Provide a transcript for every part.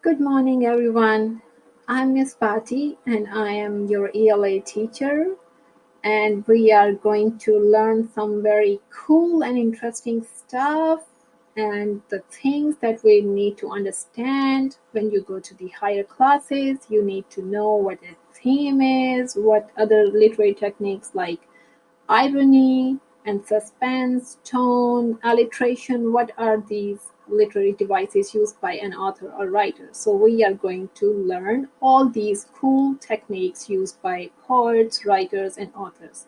Good morning, everyone. I'm Miss Bhatti, and I am your ELA teacher. And we are going to learn some very cool and interesting stuff and the things that we need to understand when you go to the higher classes. You need to know what a theme is, what other literary techniques like irony and suspense, tone, alliteration. What are these literary devices used by an author or writer? So we are going to learn all these cool techniques used by poets, writers, and authors.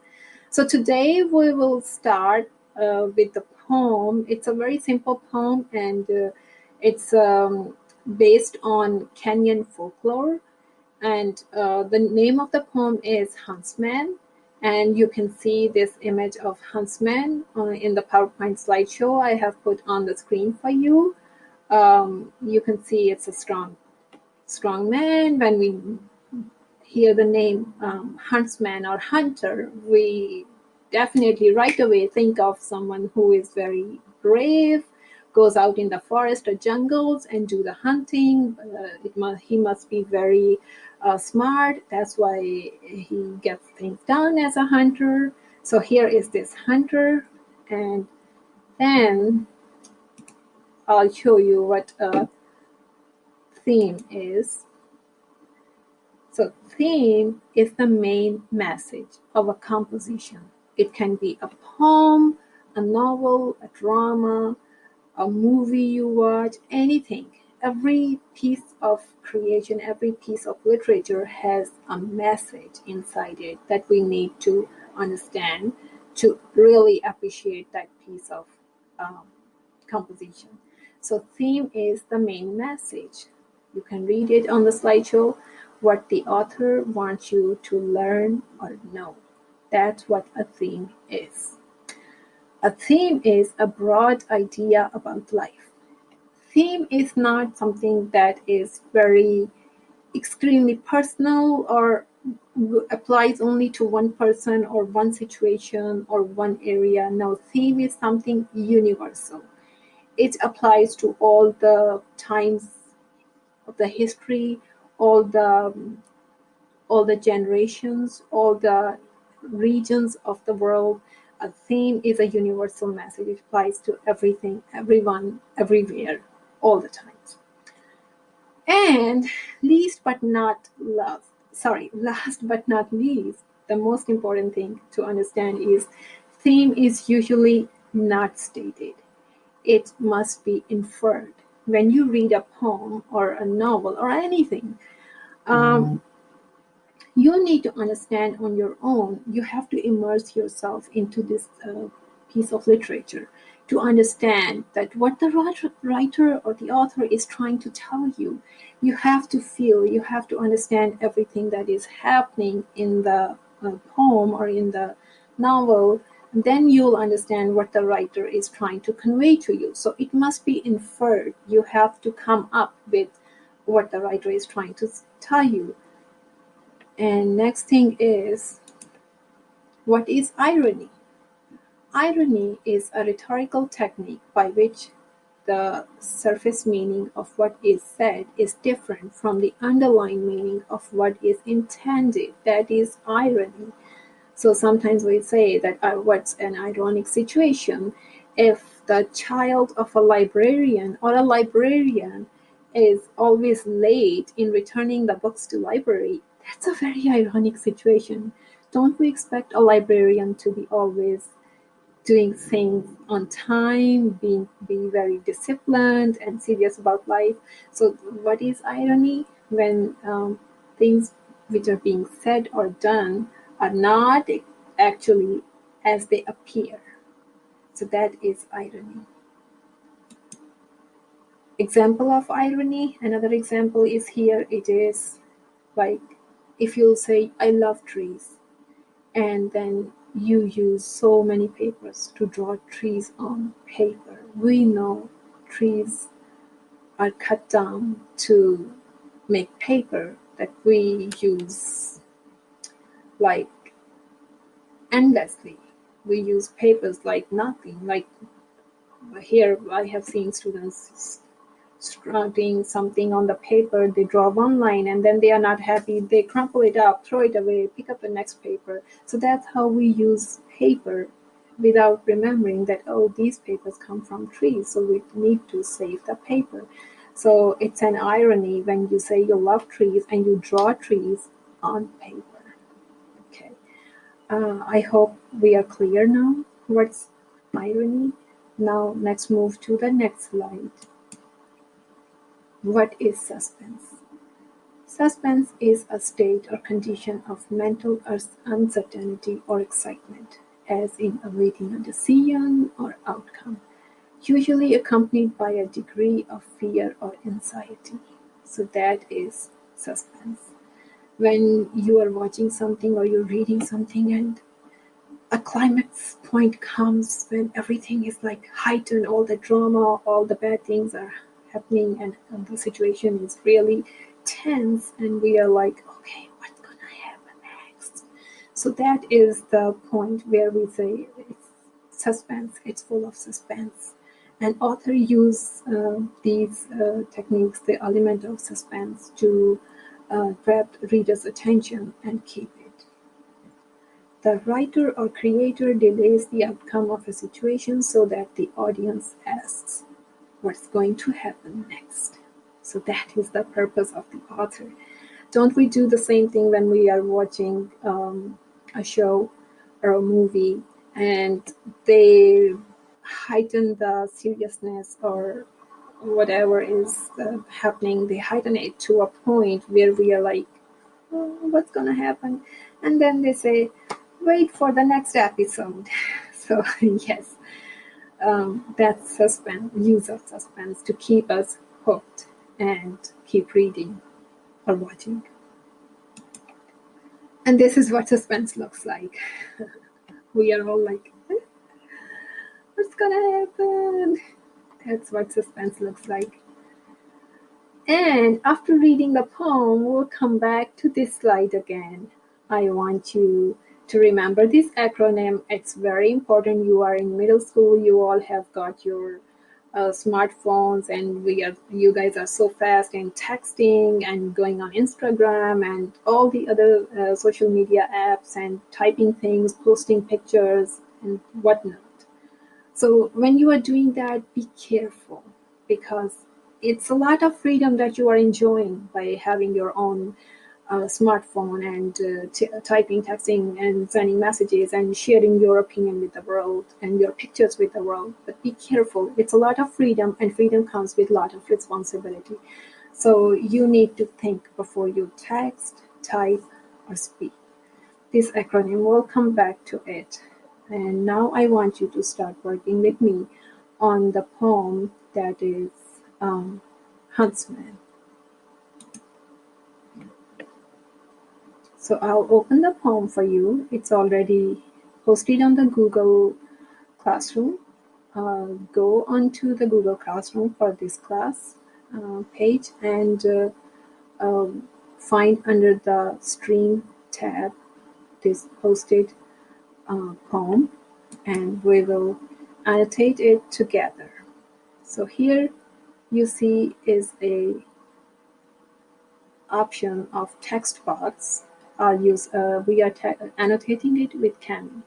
So today we will start with the poem. It's a very simple poem, and it's based on Kenyan folklore. And the name of the poem is Huntsman. And you can see this image of Huntsman in the PowerPoint slideshow I have put on the screen for you. You can see it's a strong man. When we hear the name huntsman or hunter, we definitely right away think of someone who is very brave, goes out in the forest or jungles and do the hunting. He must be very smart. That's why he gets things done as a hunter. So here is this hunter, and then I'll show you what a theme is. So theme is the main message of a composition. It can be a poem, a novel, a drama, a movie you watch, anything. Every piece of creation, every piece of literature has a message inside it that we need to understand to really appreciate that piece of um, composition. So theme is the main message. You can read it on the slideshow, what the author wants you to learn or know. That's what a theme is. A theme is a broad idea about life. Theme is not something that is very extremely personal or applies only to one person or one situation or one area. No, theme is something universal. It applies to all the times of the history, all the all the generations, all the regions of the world. A theme is a universal message. It applies to everything, everyone, everywhere, all the times. And last but not least, the most important thing to understand is theme is usually not stated. It must be inferred. When you read a poem or a novel or anything, you need to understand on your own. You have to immerse yourself into this piece of literature to understand that what the writer or the author is trying to tell you. You have to feel, you have to understand everything that is happening in the poem or in the novel. Then you'll understand what the writer is trying to convey to you. So it must be inferred. You have to come up with what the writer is trying to tell you. And next thing is, what is irony? Irony is a rhetorical technique by which the surface meaning of what is said is different from the underlying meaning of what is intended. That is irony. So sometimes we say that what's an ironic situation? If the child of a librarian or a librarian is always late in returning the books to library, that's a very ironic situation. Don't we expect a librarian to be always doing things on time, be very disciplined and serious about life? So what is irony? When things which are being said or done are not actually as they appear. So that is irony. Example of irony, another example is here. It is like if you'll say, I love trees, and then you use so many papers to draw trees on paper. We know trees are cut down to make paper that we use like endlessly. We use papers like nothing. Like here, I have seen students starting something on the paper, they draw one line and then they are not happy, they crumple it up, throw it away, pick up the next paper. So that's how we use paper without remembering that, oh, these papers come from trees, so we need to save the paper. So it's an irony when you say you love trees and you draw trees on paper. Okay. I hope we are clear now what's irony. Now let's move to the next slide. What is suspense? Suspense is a state or condition of mental uncertainty or excitement, as in awaiting a decision or outcome, usually accompanied by a degree of fear or anxiety. So that is suspense. When you are watching something or you're reading something and a climax point comes when everything is like heightened, all the drama, all the bad things are happening, and the situation is really tense, and we are like, okay, what's gonna happen next? So that is the point where we say it's suspense, it's full of suspense. And author use these techniques, the element of suspense, to grab reader's attention and keep it. The writer or creator delays the outcome of a situation so that the audience asks, what's going to happen next? So that is the purpose of the author. Don't we do the same thing when we are watching a show or a movie and they heighten the seriousness or whatever is happening, they heighten it to a point where we are like, oh, what's going to happen? And then they say, wait for the next episode. So yes, that's suspense, use of suspense to keep us hooked and keep reading or watching. And this is what suspense looks like. We are all like, what's gonna happen? That's what suspense looks like. And after reading the poem, we'll come back to this slide again. I want you to remember this acronym. It's very important. You are in middle school. You all have got your smartphones, and you guys are so fast in texting and going on Instagram and all the other social media apps and typing things, posting pictures and whatnot. So when you are doing that, be careful, because it's a lot of freedom that you are enjoying by having your own smartphone and typing, texting, and sending messages and sharing your opinion with the world and your pictures with the world. But be careful. It's a lot of freedom, and freedom comes with a lot of responsibility. So you need to think before you text, type, or speak. This acronym, will come back to it. And now I want you to start working with me on the poem that is Huntsman. So I'll open the poem for you. It's already posted on the Google Classroom. Go onto the Google Classroom for this class page and find under the Stream tab this posted poem, and we will annotate it together. So here you see is a option of text box. We are annotating it with Cami.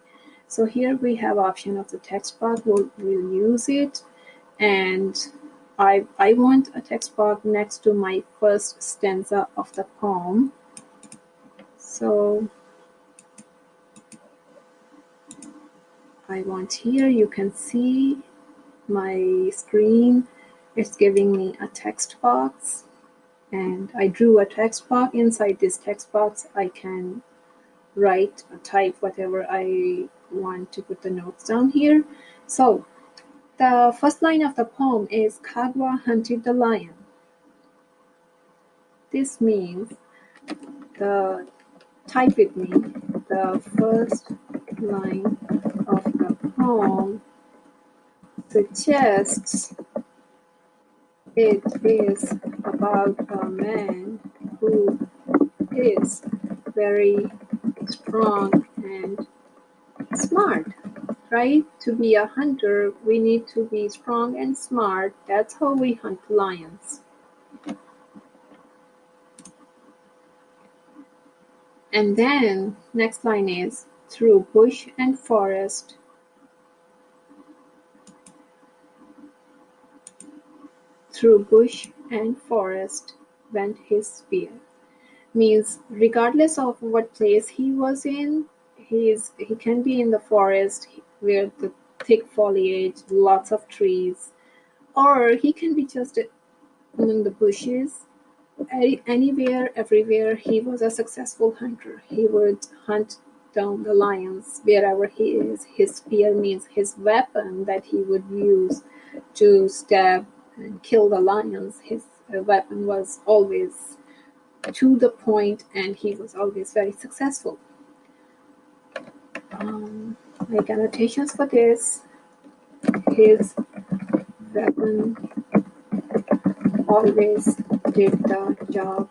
So here we have option of the text box. We'll use it, and I want a text box next to my first stanza of the poem. So I want here, you can see my screen. It's giving me a text box, and I drew a text box. Inside this text box, I can write or type whatever I want to put the notes down here. So the first line of the poem is Kagwa hunted the lion. This means type with me, the first line of the poem suggests it is about a man who is very strong and smart. right? To be a hunter, we need to be strong and smart. That's how we hunt lions. And then next line is through bush and forest. Through bush and forest went his spear. Means regardless of what place he was in, he can be in the forest where the thick foliage, lots of trees, or he can be just among the bushes. Anywhere, everywhere, he was a successful hunter. He would hunt down the lions wherever he is. His spear means his weapon that he would use to stab and kill the lions. His weapon was always to the point, and he was always very successful. Make annotations for this. His weapon always did the job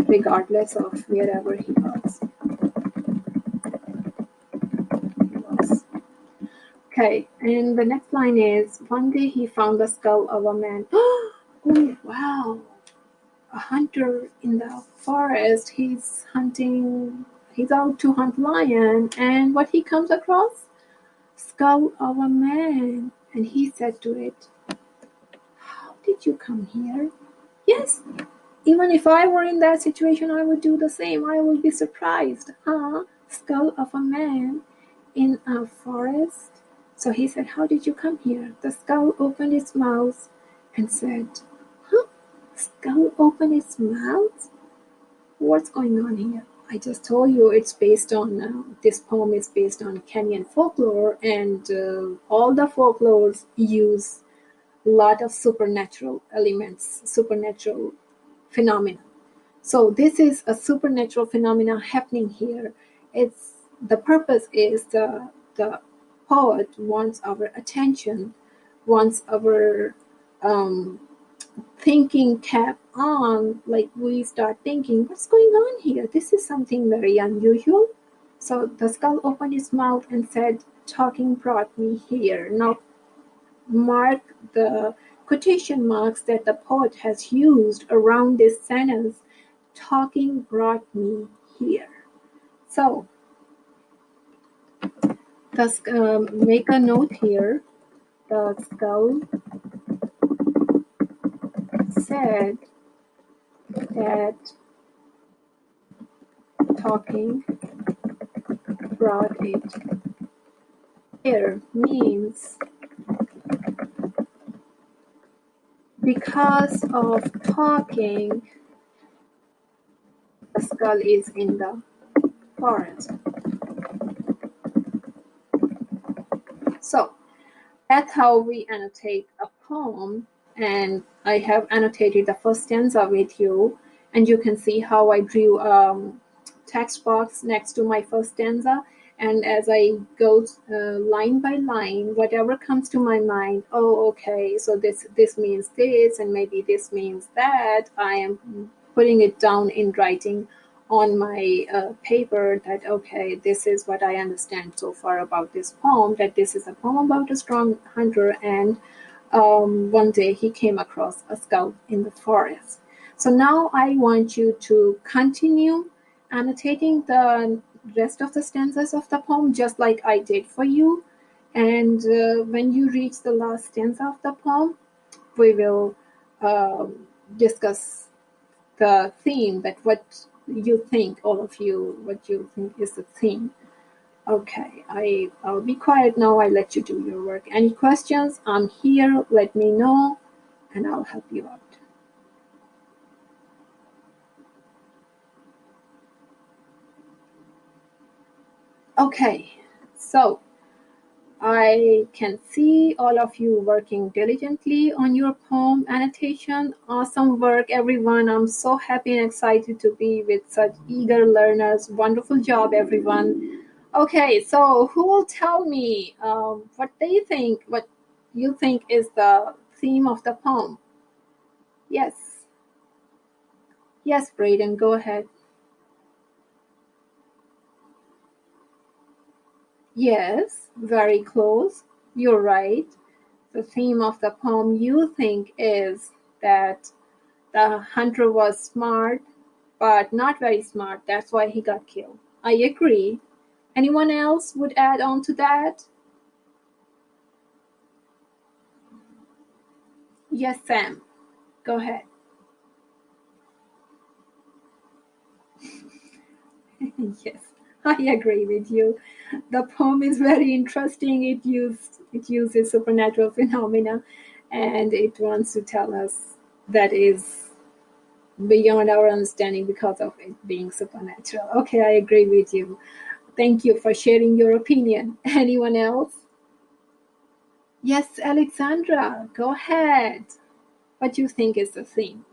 regardless of wherever he was. Okay, and the next line is, one day he found the skull of a man. Oh, wow. A hunter in the forest. He's out to hunt lion. And what he comes across? Skull of a man. And he said to it, how did you come here? Yes, even if I were in that situation, I would do the same. I would be surprised. Skull of a man in a forest. So he said, how did you come here? The skull opened its mouth and said, huh? Skull opened its mouth? What's going on here? I just told you it's based on, this poem is based on Kenyan folklore, and all the folklores use a lot of supernatural elements, supernatural phenomena. So this is a supernatural phenomena happening here. It's the purpose is the poet wants our attention, wants our thinking cap on, like we start thinking, what's going on here? This is something very unusual. So the skull opened its mouth and said, talking brought me here. Now mark the quotation marks that the poet has used around this sentence. Talking brought me here. So make a note here. The skull said that talking brought it here means because of talking, the skull is in the forest. So that's how we annotate a poem, and I have annotated the first stanza with you, and you can see how I drew a text box next to my first stanza, and as I go line by line, whatever comes to my mind, oh okay, so this means this, and maybe this means that, I am putting it down in writing on my paper that, okay, this is what I understand so far about this poem, that this is a poem about a strong hunter, and one day he came across a skull in the forest. So now I want you to continue annotating the rest of the stanzas of the poem, just like I did for you. And when you reach the last stanza of the poem, we will discuss the theme, that what you think, all of you, what you think is the theme. Okay, I'll be quiet now. I let you do your work. Any questions? I'm here. Let me know, and I'll help you out. Okay, so I can see all of you working diligently on your poem annotation. Awesome work, everyone. I'm so happy and excited to be with such eager learners. Wonderful job, everyone. Okay, so who will tell me what they think, what you think is the theme of the poem? Yes. Yes, Braden, go ahead. Yes, very close. You're right. The theme of the poem you think is that the hunter was smart, but not very smart. That's why he got killed. I agree. Anyone else would add on to that? Yes, Sam. Go ahead. Yes, I agree with you. The poem is very interesting. It uses supernatural phenomena, and it wants to tell us that is beyond our understanding because of it being supernatural. Okay, I agree with you. Thank you for sharing your opinion. Anyone else? Yes, Alexandra, go ahead. What do you think is the theme?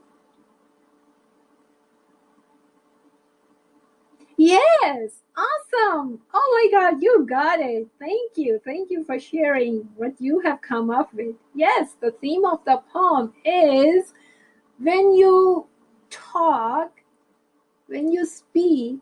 Yes, awesome. Oh my God, you got it. Thank you. Thank you for sharing what you have come up with. Yes, the theme of the poem is when you talk, when you speak,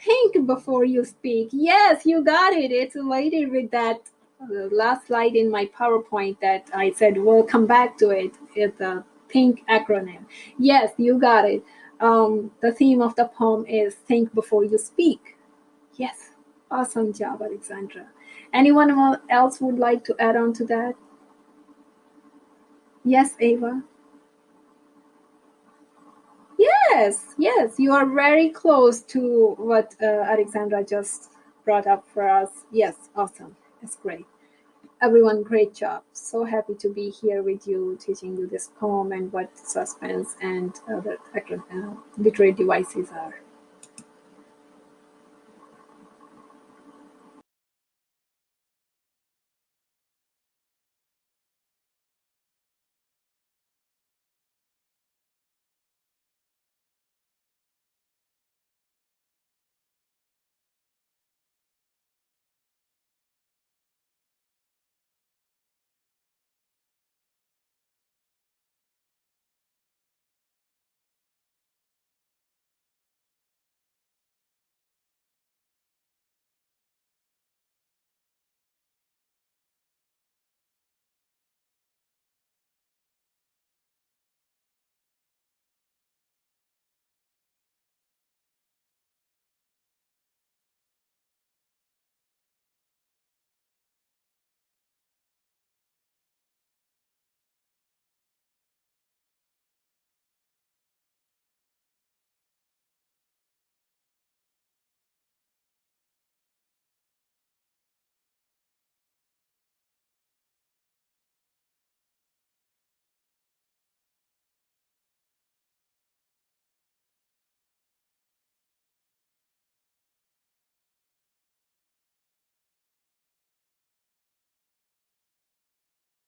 think before you speak. Yes, you got it. It's related with that last slide in my PowerPoint that I said we'll come back to it. It's a think acronym. Yes, you got it. The theme of the poem is think before you speak. Yes, awesome job, Alexandra. Anyone else would like to add on to that? Yes, Ava. Yes, yes, you are very close to what Alexandra just brought up for us. Yes, awesome. That's great. Everyone, great job. So happy to be here with you, teaching you this poem and what suspense and other literary devices are.